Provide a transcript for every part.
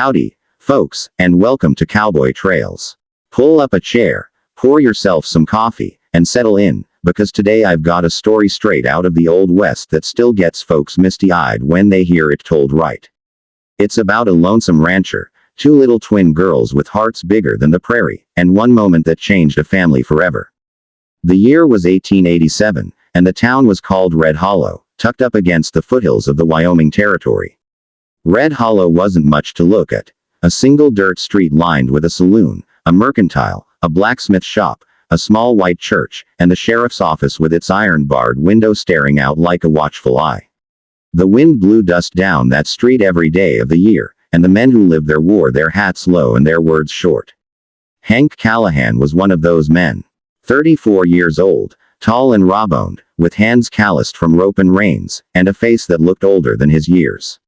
Howdy, folks, and welcome to Cowboy Trails. Pull up a chair, pour yourself some coffee, and settle in, because today I've got a story straight out of the Old West that still gets folks misty-eyed when they hear it told right. It's about a lonesome rancher, two little twin girls with hearts bigger than the prairie, and one moment that changed a family forever. The year was 1887, and the town was called Red Hollow, tucked up against the foothills of the Wyoming Territory. Red Hollow wasn't much to look at. A single dirt street lined with a saloon, a mercantile, a blacksmith shop, a small white church, and the sheriff's office with its iron-barred window staring out like a watchful eye. The wind blew dust down that street every day of the year, and the men who lived there wore their hats low and their words short. Hank Callahan was one of those men. 34 years old, tall and raw-boned, with hands calloused from rope and reins, and a face that looked older than his years.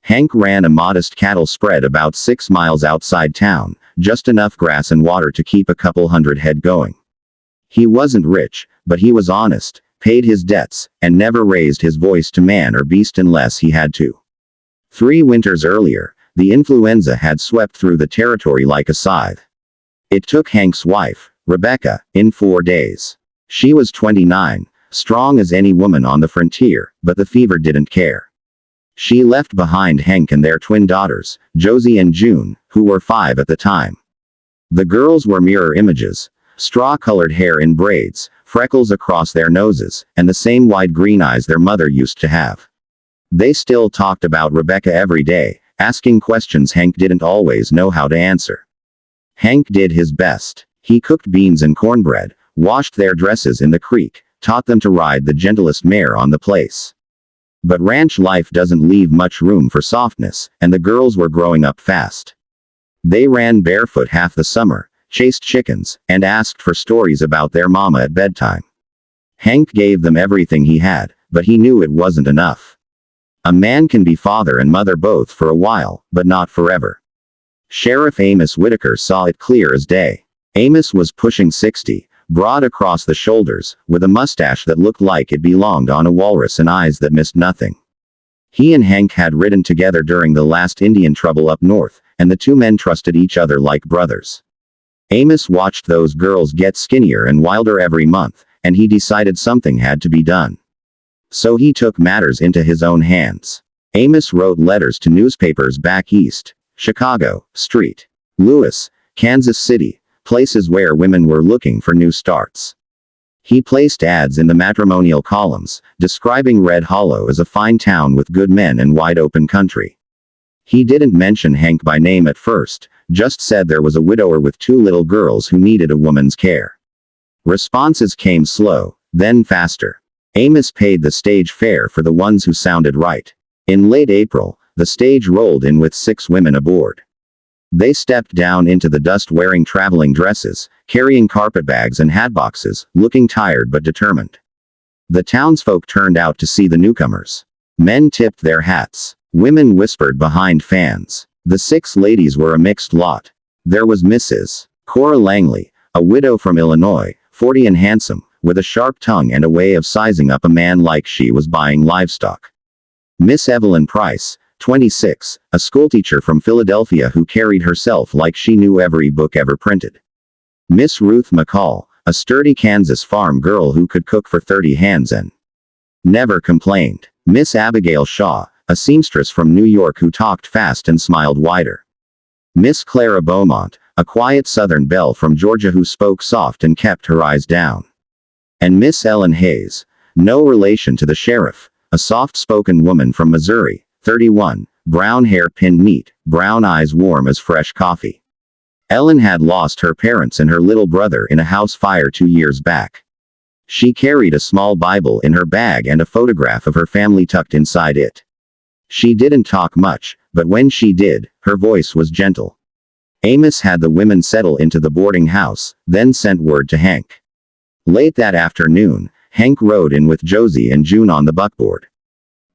Hank ran a modest cattle spread about 6 miles outside town, just enough grass and water to keep a couple hundred head going. He wasn't rich, but he was honest, paid his debts, and never raised his voice to man or beast unless he had to. 3 winters earlier, the influenza had swept through the territory like a scythe. It took Hank's wife, Rebecca, in 4 days. She was 29, strong as any woman on the frontier, but the fever didn't care. She left behind Hank and their twin daughters, Josie and June, who were 5 at the time. The girls were mirror images, straw-colored hair in braids, freckles across their noses, and the same wide green eyes their mother used to have. They still talked about Rebecca every day, asking questions Hank didn't always know how to answer. Hank did his best. He cooked beans and cornbread, washed their dresses in the creek, taught them to ride the gentlest mare on the place. But ranch life doesn't leave much room for softness, and the girls were growing up fast. They ran barefoot half the summer, chased chickens, and asked for stories about their mama at bedtime. Hank gave them everything he had, but he knew it wasn't enough. A man can be father and mother both for a while, but not forever. Sheriff Amos Whitaker saw it clear as day. Amos was pushing 60, broad across the shoulders, with a mustache that looked like it belonged on a walrus and eyes that missed nothing. He and Hank had ridden together during the last Indian trouble up north, and the two men trusted each other like brothers. Amos watched those girls get skinnier and wilder every month, and he decided something had to be done. So he took matters into his own hands. Amos wrote letters to newspapers back east, Chicago, St. Louis, Kansas City, places where women were looking for new starts. He placed ads in the matrimonial columns, describing Red Hollow as a fine town with good men and wide open country. He didn't mention Hank by name at first, just said there was a widower with 2 little girls who needed a woman's care. Responses came slow, then faster. Amos paid the stage fare for the ones who sounded right. In late April, the stage rolled in with 6 women aboard. They stepped down into the dust wearing traveling dresses, carrying carpetbags and hatboxes, looking tired but determined. The townsfolk turned out to see the newcomers. Men tipped their hats. Women whispered behind fans. The 6 ladies were a mixed lot. There was Mrs. Cora Langley, a widow from Illinois, 40 and handsome, with a sharp tongue and a way of sizing up a man like she was buying livestock. Miss Evelyn Price, 26, a schoolteacher from Philadelphia who carried herself like she knew every book ever printed. Miss Ruth McCall, a sturdy Kansas farm girl who could cook for 30 hands and never complained. Miss Abigail Shaw, a seamstress from New York who talked fast and smiled wider. Miss Clara Beaumont, a quiet Southern belle from Georgia who spoke soft and kept her eyes down. And Miss Ellen Hayes, no relation to the sheriff, a soft-spoken woman from Missouri, 31, brown hair pinned neat, brown eyes warm as fresh coffee. Ellen had lost her parents and her little brother in a house fire 2 years back. She carried a small Bible in her bag and a photograph of her family tucked inside it. She didn't talk much, but when she did, her voice was gentle. Amos had the women settle into the boarding house, then sent word to Hank. Late that afternoon, Hank rode in with Josie and June on the buckboard.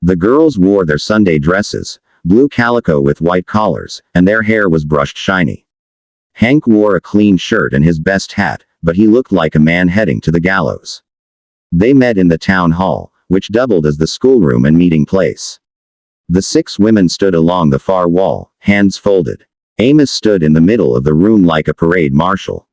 The girls wore their Sunday dresses, blue calico with white collars, and their hair was brushed shiny. Hank wore a clean shirt and his best hat, but he looked like a man heading to the gallows. They met in the town hall, which doubled as the schoolroom and meeting place. The 6 women stood along the far wall, hands folded. Amos stood in the middle of the room like a parade marshal.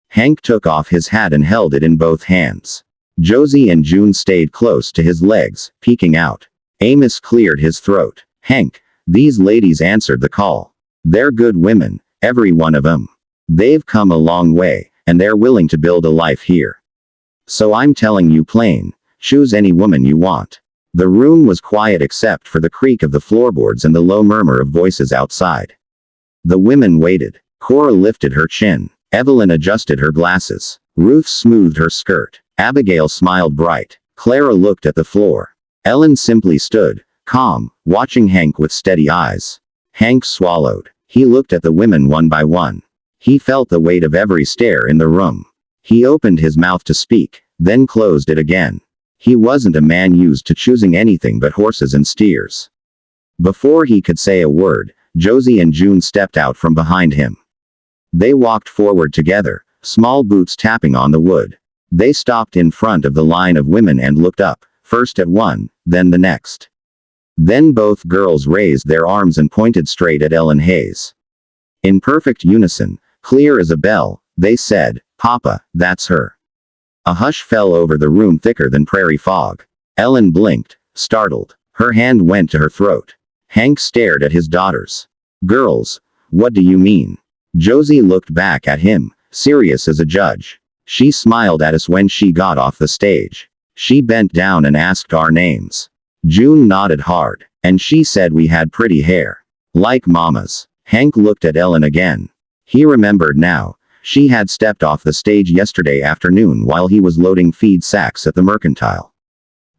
Hank took off his hat and held it in both hands. Josie and June stayed close to his legs, peeking out. Amos cleared his throat. Hank, these ladies answered the call. They're good women, every one of 'em. They've come a long way, and they're willing to build a life here. So I'm telling you plain, choose any woman you want. The room was quiet except for the creak of the floorboards and the low murmur of voices outside. The women waited. Cora lifted her chin. Evelyn adjusted her glasses. Ruth smoothed her skirt. Abigail smiled bright. Clara looked at the floor. Ellen simply stood, calm, watching Hank with steady eyes. Hank swallowed. He looked at the women one by one. He felt the weight of every stare in the room. He opened his mouth to speak, then closed it again. He wasn't a man used to choosing anything but horses and steers. Before he could say a word, Josie and June stepped out from behind him. They walked forward together, small boots tapping on the wood. They stopped in front of the line of women and looked up, first at one, then the next. Then both girls raised their arms and pointed straight at Ellen Hayes. In perfect unison, clear as a bell, they said, "Papa, that's her." A hush fell over the room thicker than prairie fog. Ellen blinked, startled. Her hand went to her throat. Hank stared at his daughters. "Girls, what do you mean?" Josie looked back at him, serious as a judge. "She smiled at us when she got off the stage. She bent down and asked our names. June nodded hard. And she said we had pretty hair. Like Mama's." Hank looked at Ellen again. He remembered now. She had stepped off the stage yesterday afternoon while he was loading feed sacks at the mercantile.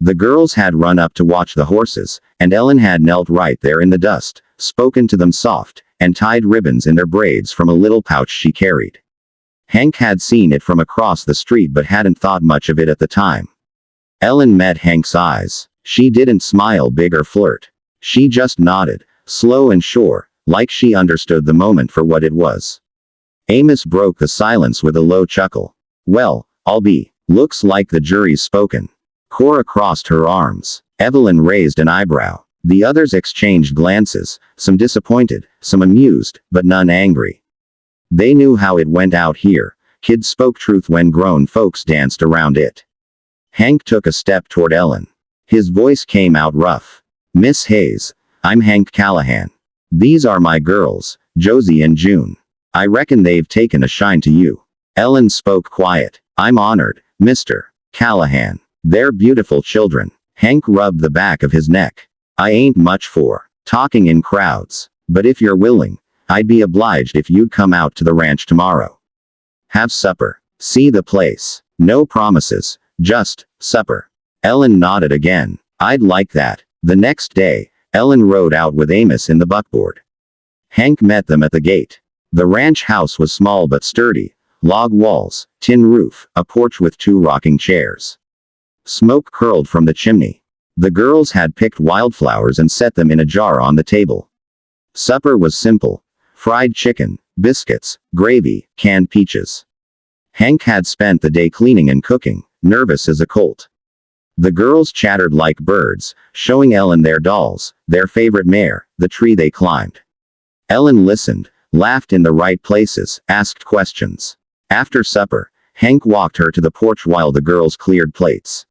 The girls had run up to watch the horses, and Ellen had knelt right there in the dust, spoken to them soft, and tied ribbons in their braids from a little pouch she carried. Hank had seen it from across the street but hadn't thought much of it at the time. Ellen met Hank's eyes. She didn't smile big or flirt. She just nodded, slow and sure, like she understood the moment for what it was. Amos broke the silence with a low chuckle. "Well, I'll be. Looks like the jury's spoken." Cora crossed her arms. Evelyn raised an eyebrow. The others exchanged glances, some disappointed, some amused, but none angry. They knew how it went out here. Kids spoke truth when grown folks danced around it. Hank took a step toward Ellen. His voice came out rough. "Miss Hayes, I'm Hank Callahan. These are my girls, Josie and June. I reckon they've taken a shine to you." Ellen spoke quiet. "I'm honored, Mr. Callahan. They're beautiful children." Hank rubbed the back of his neck. "I ain't much for talking in crowds, but if you're willing, I'd be obliged if you'd come out to the ranch tomorrow. Have supper. See the place. No promises, just supper." Ellen nodded again. "I'd like that." The next day, Ellen rode out with Amos in the buckboard. Hank met them at the gate. The ranch house was small but sturdy. Log walls, tin roof, a porch with 2 rocking chairs. Smoke curled from the chimney. The girls had picked wildflowers and set them in a jar on the table. Supper was simple. Fried chicken, biscuits, gravy, canned peaches. Hank had spent the day cleaning and cooking, nervous as a colt. The girls chattered like birds, showing Ellen their dolls, their favorite mare, the tree they climbed. Ellen listened, laughed in the right places, asked questions. After supper, Hank walked her to the porch while the girls cleared plates.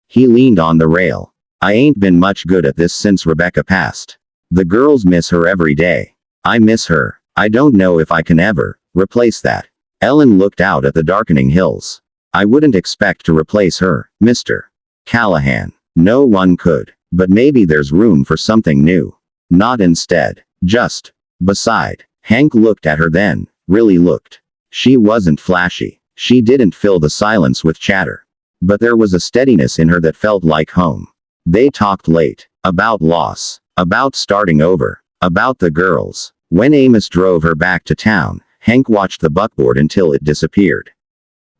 He leaned on the rail. "I ain't been much good at this since Rebecca passed. The girls miss her every day. I miss her. I don't know if I can ever replace that." Ellen looked out at the darkening hills. "I wouldn't expect to replace her, Mr. Callahan. No one could. But maybe there's room for something new. Not instead. Just beside." Hank looked at her then, really looked. She wasn't flashy. She didn't fill the silence with chatter. But there was a steadiness in her that felt like home. They talked late. About loss. About starting over. About the girls. When Amos drove her back to town, Hank watched the buckboard until it disappeared.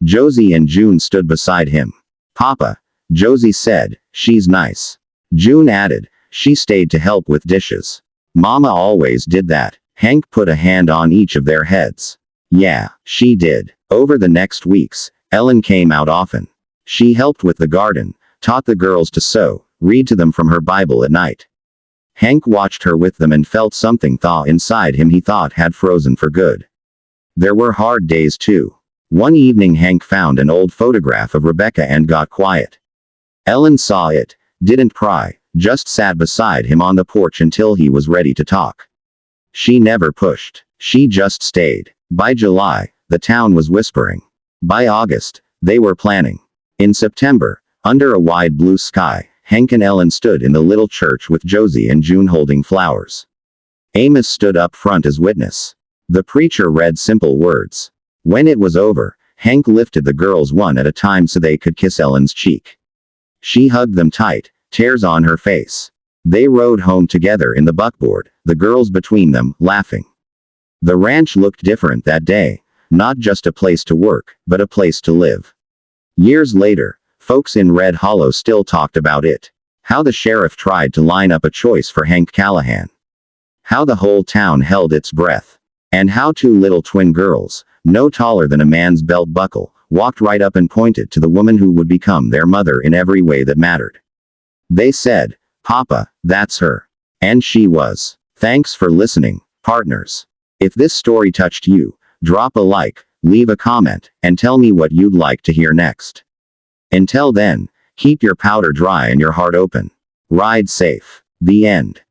Josie and June stood beside him. "Papa," Josie said, "she's nice." June added, "She stayed to help with dishes. Mama always did that." Hank put a hand on each of their heads. "Yeah, she did." Over the next weeks, Ellen came out often. She helped with the garden, taught the girls to sew, read to them from her Bible at night. Hank watched her with them and felt something thaw inside him he thought had frozen for good. There were hard days too. One evening Hank found an old photograph of Rebecca and got quiet. Ellen saw it, didn't pry, just sat beside him on the porch until he was ready to talk. She never pushed. She just stayed. By July, the town was whispering. By August, they were planning. In September, under a wide blue sky, Hank and Ellen stood in the little church with Josie and June holding flowers. Amos stood up front as witness. The preacher read simple words. When it was over, Hank lifted the girls one at a time so they could kiss Ellen's cheek. She hugged them tight, tears on her face. They rode home together in the buckboard, the girls between them, laughing. The ranch looked different that day, not just a place to work, but a place to live. Years later, folks in Red Hollow still talked about it. How the sheriff tried to line up a choice for Hank Callahan. How the whole town held its breath. And how two little twin girls, no taller than a man's belt buckle, walked right up and pointed to the woman who would become their mother in every way that mattered. They said, "Papa, that's her." And she was. Thanks for listening, partners. If this story touched you, drop a like, leave a comment, and tell me what you'd like to hear next. Until then, keep your powder dry and your heart open. Ride safe. The end.